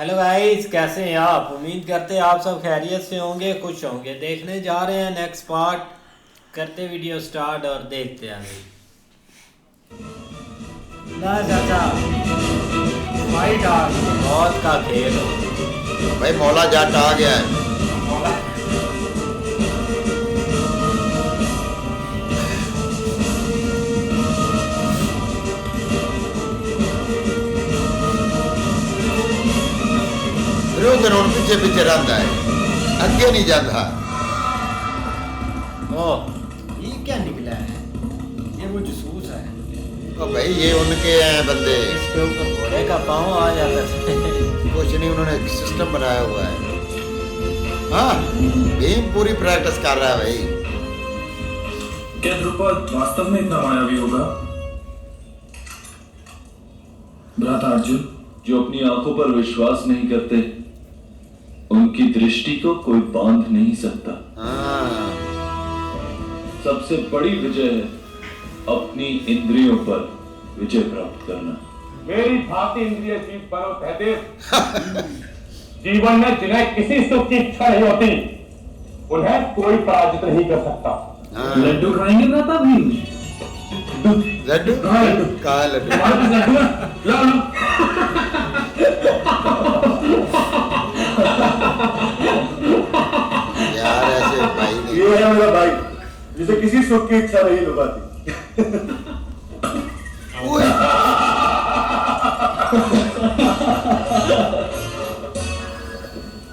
Hello guys, कैसे हैं आप? उम्मीद करते हैं आप सब खैरियत से होंगे, खुश होंगे। देखने जा रहे हैं नेक्स्ट पार्ट। करते वीडियो स्टार्ट और देखते हैं अभी। ना चाचा, फाइट आर्ट मौत का खेल हो। भाई मौला जाट आ गया है। फिर और पीछे पीछे रहता है, अगे नहीं जाता। ओह, ये क्या निकला है? ये वो जसूस है। तो भाई ये उनके हैं बंदे। इसके ऊपर घोड़े का पाँव आ जाता है। कुछ नहीं, उन्होंने एक सिस्टम बनाया हुआ है। हाँ, भीम पूरी प्रैक्टिस कर रहा है भाई। क्या द्रुपद वास्तव में इतना मायावी होगा? भ्राता अर्जुन, जो अपनी आंखों पर विश्वास नहीं करते, उनकी दृष्टि को कोई बांध नहीं सकता। हाँ। सबसे बड़ी विजय है अपनी इंद्रियों पर विजय प्राप्त करना। मेरी भांति इंद्रिय जीव बनो सहदेव। जीवन में जिन्हें किसी सुख की इच्छा नहीं होती, उन्हें कोई पराजित नहीं कर सकता। हाँ। लड्डू खाएंगे भ्राता भीम? लड्डू कहाँ लड्डू? कहाँ लड्डू? हमारे पास लड्डू है, लाओ यार ऐसे भाई नहीं। ये है मेरा भाई, जिसे किसी सुख की इच्छा नहीं लुभाती। ओए,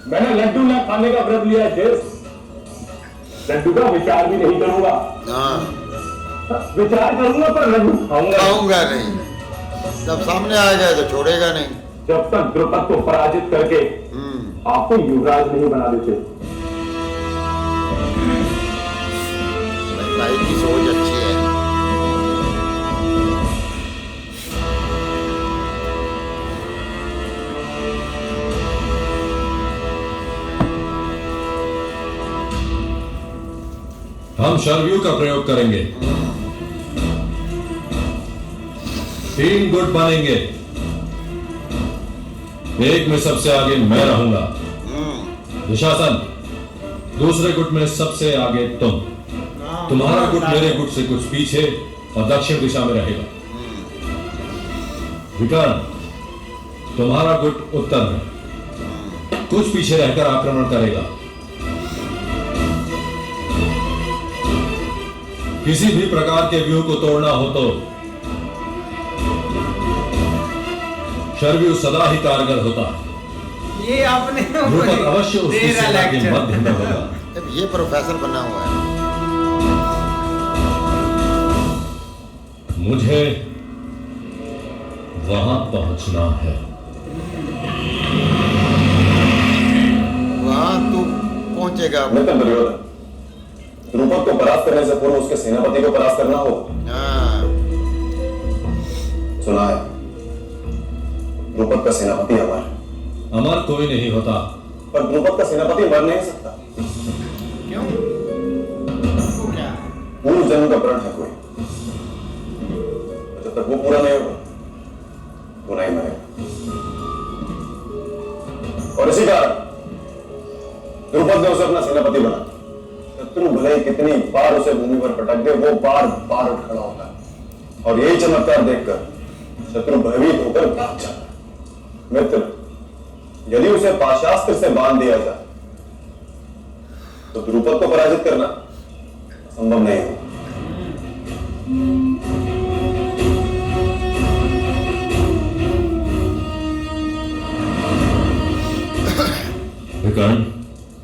मैंने लड्डू न खाने का व्रत लिया है जेस। लड्डू का विचार भी नहीं करूंगा। हाँ, विचार करूंगा पर लड्डू खाऊंगा। खाऊंगा नहीं। जब सामने आ जाए तो छोड़ेगा नहीं। जब तक द्रुपद को पराजित करके आपको युवराज नहीं बना देते। भाई की सोच अच्छी है। हम शरव्यू का प्रयोग करेंगे। 3 गुट बनेंगे। एक में सबसे आगे मैं रहूंगा, दुशासन। दूसरे गुट में सबसे आगे तुम। तुम्हारा गुट मेरे गुट से कुछ पीछे और दक्षिण दिशा में रहेगा। विकर्ण, तुम्हारा गुट उत्तर में कुछ पीछे रहकर आक्रमण करेगा। किसी भी प्रकार के व्यूह को तोड़ना हो तो शरव्यू सदा ही कारगर होता है। ये आपने द्रुपद अवश्य उसकी सेना के मध्य में होगा। अब ये प्रोफेसर बना हुआ है। मुझे वहां पहुंचना है। वहां तू पहुंचेगा। मित्र दुर्योधन, द्रुपद को परास्त करने से पूर्व उसके सेनापति को परास्त करना हो। हाँ। सुना है द्रुपद का सेनापति अमर। अमर कोई नहीं होता। पर द्रुपद का सेनापति मर नहीं सकता। क्यों? वो क्या? पूर्व जन्म का प्रण है कोई। जब तक वो पूरा नहीं होगा वो नहीं मरेगा। और इसी कारण द्रुपद ने उसे अपना सेनापति बना। शत्रु भले ही कितनी बार उसे भूमि पर पटक दे, वो बार बार उठ खड़ा होता है। और यही चमत्कार देखकर शत्रु भयभीत होकर भाग जाता है। मित्र, यदि उसे पाशास्त्र से बांध दिया जाए तो द्रुपद को पराजित करना संभव नहीं होगा। विकर्ण,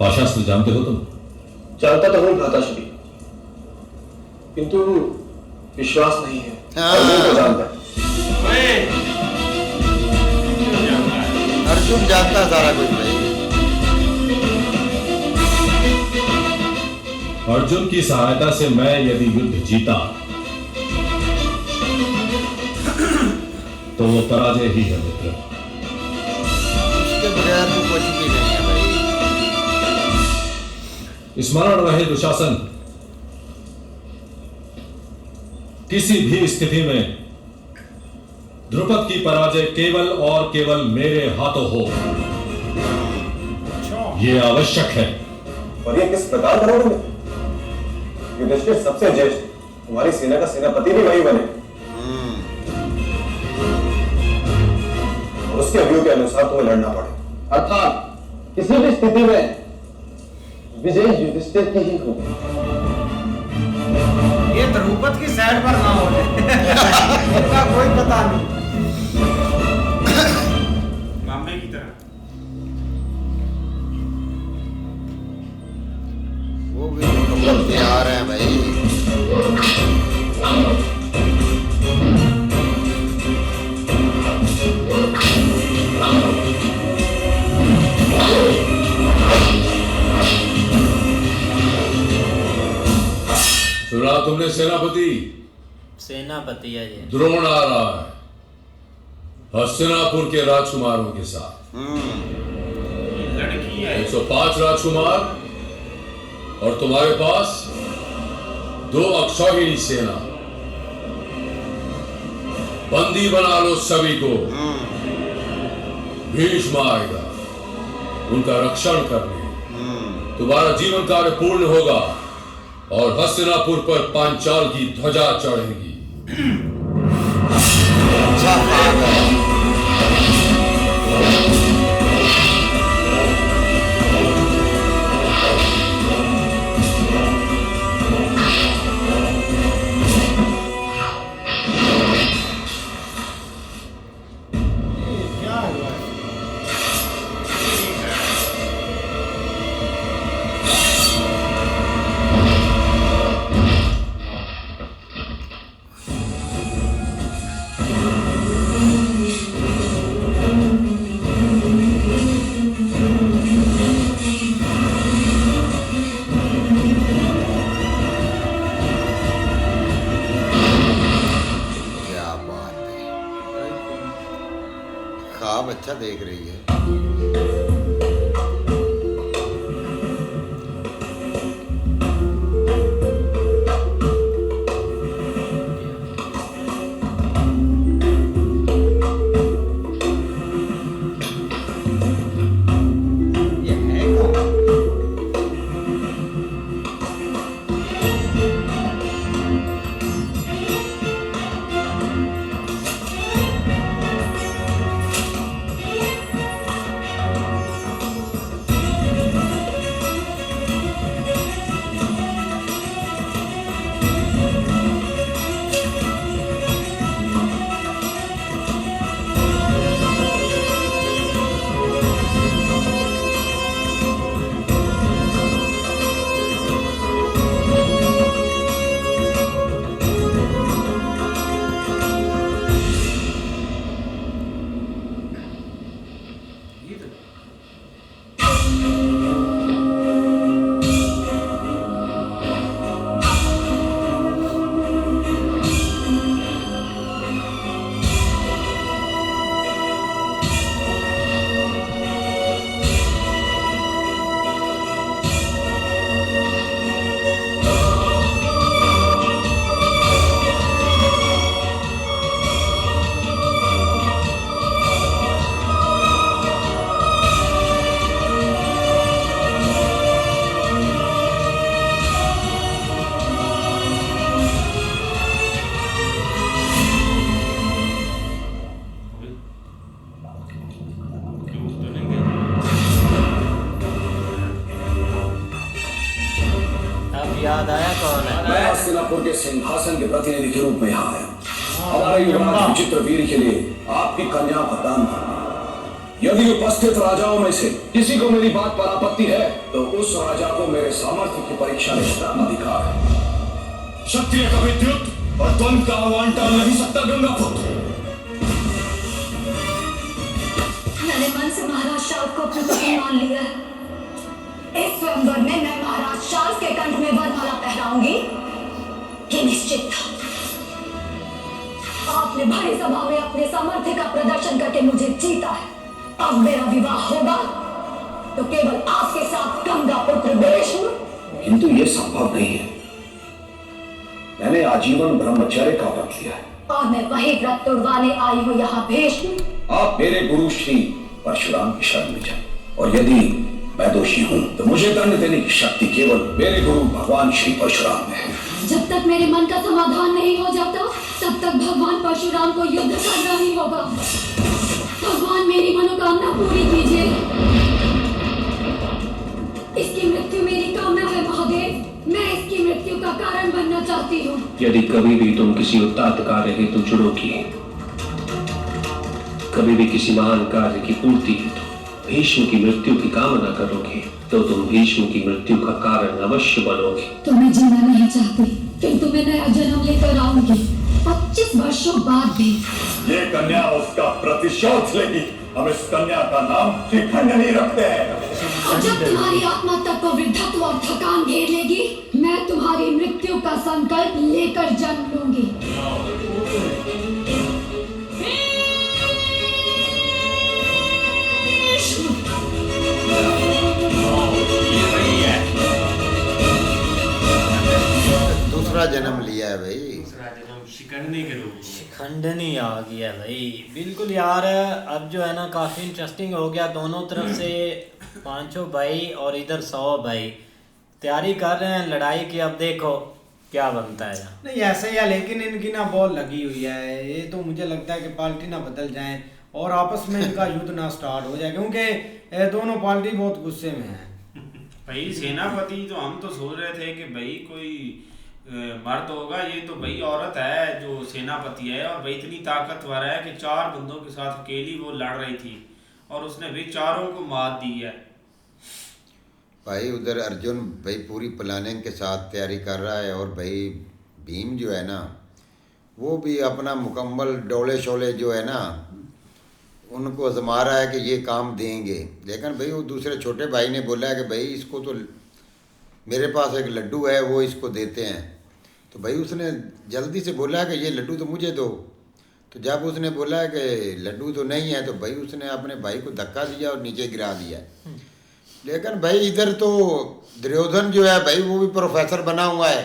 पाशास्त्र जानते हो तुम? जानता तो हूँ भ्राताश्री, किंतु विश्वास नहीं है। अर्जुन को जानता है। अर्जुन जानता है सारा कुछ भाई। अर्जुन की सहायता से मैं यदि युद्ध जीता तो वो पराजय ही है मित्र। उसके बगैर तो कुछ भी नहीं है भाई। स्मरण रहे दुशासन, किसी भी स्थिति में द्रुपद की पराजय केवल और केवल मेरे हाथों हो। ये आवश्यक है। और ये किस प्रकार करोगे? युधिष्ठिर सबसे ज्येष्ठ, तुम्हारी सेना का सेनापति भी वही बने और उसके व्यू के अनुसार तुम्हें लड़ना पड़े। अर्थात किसी भी स्थिति में विजय युधिष्ठिर की ही होगी। ये द्रौपद की साइड पर ना हो इसका कोई पता नहीं। मामले की तरह वो भी मुकम्मल तैयार हैं भाई। सुना तुमने सेनापति? सेनापति है ये। द्रोण आ रहा है हस्तिनापुर के राजकुमारों के साथ। लड़की है। 105 राजकुमार और तुम्हारे पास 2 अक्षौहिणी सेना। बंदी बना लो सभी को। भीष्म आएगा उनका रक्षण करने। तुम्हारा जीवन कार्य पूर्ण होगा और हस्तिनापुर पर पांचाल की ध्वजा चढ़ेगी। अच्छा बात है। क्या हुआ? क्या बात है। ख्वाब अच्छा देख रही है। ये है कौन? अब याद आया कौन है? मैं हस्तिनापुर के सिंहासन के प्रतिनिधि के रूप में यहाँ आया हूँ। हमारे युवराज विचित्र वीर के लिए आपकी कन्या का दान मांगना। यदि उपस्थित राजाओं में से किसी को मेरी बात पर आपत्ति है तो उस राजा को मेरे सामर्थ्य की परीक्षा लेने का अधिकार है। क्षत्रिय का विद्युत और द्वंद का आह्वान टाल नहीं सकता गंगापुत्र। मैंने मन से महाराज शाल को अपना पति मान लिया है। इस स्वयंवर में मैं महाराज शाल के कंठ में वरमाला पहराऊंगी, ये निश्चित था। आपने भारी सभा में अपने सामर्थ्य का प्रदर्शन करके मुझे जीता है। अब मेरा विवाह होगा तो केवल आपके साथ गंगा पुत्र भीष्म। किंतु ये संभव नहीं है। मैंने आजीवन ब्रह्मचर्य का व्रत लिया है। और मैं वही व्रत तोड़वाने आई हूँ यहाँ भीष्म। आप मेरे गुरु श्री परशुराम की शरण में जाए। और यदि मैं दोषी हूं तो मुझे दंड देने की शक्ति केवल मेरे गुरु भगवान श्री परशुराम में है। जब तक मेरे मन का समाधान नहीं हो जाता तब तक भगवान परशुराम को युद्ध करना ही होगा। भगवान मेरी मनोकामना पूरी कीजिए। इसकी मृत्यु मेरी कामना है महादेव। मैं इसकी मृत्यु का कारण बनना चाहती हूँ। यदि कभी भी तुम किसी उत्तात कार्य हेतु जुड़ोगी, कभी भी किसी महान कार्य की पूर्ति हेतु भीष्म की मृत्यु की कामना करोगे तो तुम भीष्म की मृत्यु का कारण अवश्य बनोगे। तो मैं जीना नहीं चाहती, किंतु मैं नया जन्म लेकर आऊंगी 25 वर्षों बाद भी। ये कन्या उसका प्रतिशोध लेगी। हम इस कन्या का नाम शिखंडनी रखते हैं। और जब तुम्हारी आत्मा तक को वृद्धत्व और थकान घेर लेगी, मैं तुम्हारी मृत्यु का संकल्प लेकर जन्म लूंगी। दूसरा जन्म लिया है भाई। दूसरा जन्म शिखंडनी के रूप में। शिखंडनी आ गया भाई, बिल्कुल यार। अब जो है ना काफ़ी इंटरेस्टिंग हो गया। दोनों तरफ से 500 भाई और इधर 100 भाई तैयारी कर रहे हैं लड़ाई की। अब देखो क्या बनता है। नहीं ऐसे ही है, लेकिन इनकी ना बॉल लगी हुई है। ये तो मुझे लगता है कि पार्टी ना बदल जाए और आपस में इनका युद्ध ना स्टार्ट हो जाए, क्योंकि दोनों पार्टी बहुत गुस्से में है। भाई सेनापति तो हम तो सोच रहे थे कि भाई कोई मर्द होगा, ये तो भाई औरत है जो सेनापति है। और भाई इतनी ताकतवर है कि 4 बंदों के साथ अकेली वो लड़ रही थी और उसने भी चारों को मात दी है। भाई उधर अर्जुन भाई पूरी प्लानिंग के साथ तैयारी कर रहा है और भाई भीम जो है ना वो भी अपना मुकम्मल डोले शोले जो है ना उनको आजमा रहा है कि ये काम देंगे। लेकिन भाई वो दूसरे छोटे भाई ने बोला है कि भाई इसको तो मेरे पास एक लड्डू है वो इसको देते हैं। तो भाई उसने जल्दी से बोला है कि ये लड्डू तो मुझे दो। तो जब उसने बोला है कि लड्डू तो नहीं है तो भाई उसने अपने भाई को धक्का दिया और नीचे गिरा दिया। लेकिन भाई इधर तो दुर्योधन जो है भाई वो भी प्रोफेसर बना हुआ है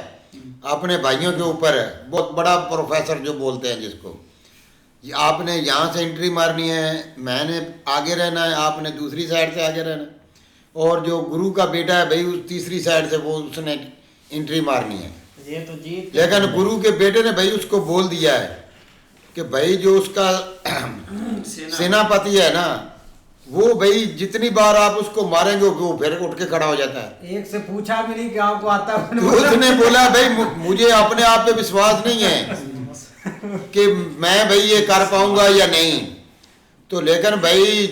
अपने भाइयों के ऊपर, बहुत बड़ा प्रोफेसर जो बोलते हैं जिसको। आपने यहाँ से एंट्री मारनी है, मैंने आगे रहना है, आपने दूसरी साइड से आगे रहना है, और जो गुरु का बेटा है भाई उस तीसरी साइड से वो उसने एंट्री मारनी है। ये तो जीत। लेकिन गुरु के बेटे ने भाई उसको बोल दिया है कि भाई जो उसका सेनापति है ना वो भाई जितनी बार आप उसको मारेंगे वो फिर उठ के खड़ा हो जाता है। एक से पूछा भी नहीं कि आपको आता है। तो उसने बोला भाई मुझे अपने आप पे विश्वास नहीं है कि मैं भाई ये कर पाऊंगा या नहीं। तो लेकिन भाई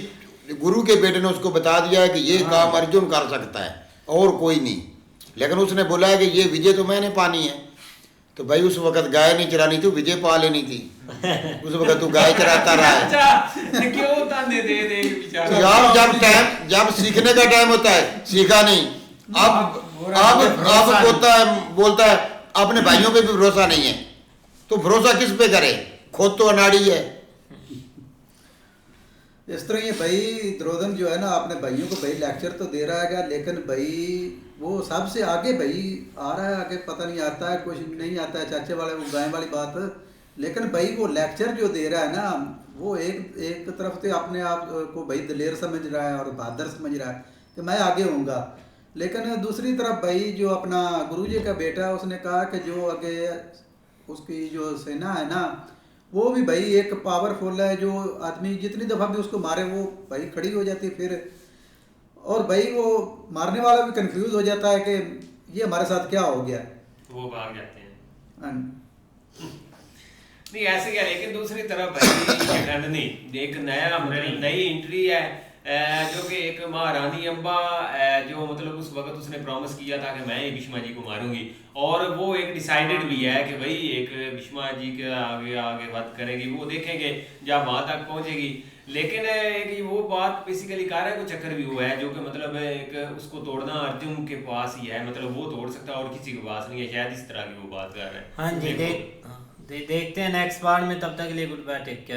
गुरु के बेटे ने उसको बता दिया है कि ये काम अर्जुन कर सकता है और कोई नहीं। लेकिन उसने बोला है कि ये विजय तो मैंने पानी है। तो भाई उस वक्त गाय नहीं चरानी थी, विजय पा लेनी थी। उस वक्त तू गाय चराता रहा है। क्यों ताने दे तो यार जब सीखने का टाइम होता है सीखा नहीं। अब बोलता है अपने भाइयों पे भी भरोसा नहीं है। तो भरोसा किस पे करे, खुद तो अनाड़ी है। इस तरह ये भाई दुर्योधन जो है ना अपने भाइयों को भाई लेक्चर तो दे रहा है, लेकिन भाई वो सबसे आगे भाई आ रहा है। आगे पता नहीं आता है, कुछ नहीं आता है, चाचे वाले वो गाय वाली बात। लेकिन भाई वो लेक्चर जो दे रहा है ना वो एक तरफ से अपने आप को भाई दलेर समझ रहा है और बहादुर समझ रहा है कि मैं आगे होऊंगा। लेकिन दूसरी तरफ भाई जो अपना गुरुजी का बेटा उसने कहा कि जो आगे उसकी जो सेना है ना वो भी भाई एक पावरफुल है, जो आदमी जितनी दफ़ा भी उसको मारे वो भाई खड़ी हो जाती फिर। और भाई वो मारने वाला भी कंफ्यूज हो जाता है कि ये हमारे साथ क्या हो गया, वो भाग जाते हैं। नहीं ऐसे क्या, लेकिन दूसरी तरफ भाई एक नई एंट्री है जो कि एक महारानी अम्बा जो मतलब उस वक्त उसने प्रॉमिस किया था कि मैं ही भीष्मा जी को मारूंगी। और वो एक डिसाइडेड भी है कि भाई एक भीष्मा जी के आगे बात करेगी, वो देखेंगे जब वहाँ तक पहुँचेगी। लेकिन एक वो बात बेसिकली कार्य को चक्कर भी हुआ है जो कि मतलब एक उसको तोड़ना अर्जुन के पास ही है, मतलब वो तोड़ सकता है और किसी के पास नहीं है। शायद इस तरह की वो बात कर रहे हैं। हाँ जी, देखते हैं नेक्स्ट पार्ट में। तब तक के लिए गुड बाय, टेक केयर।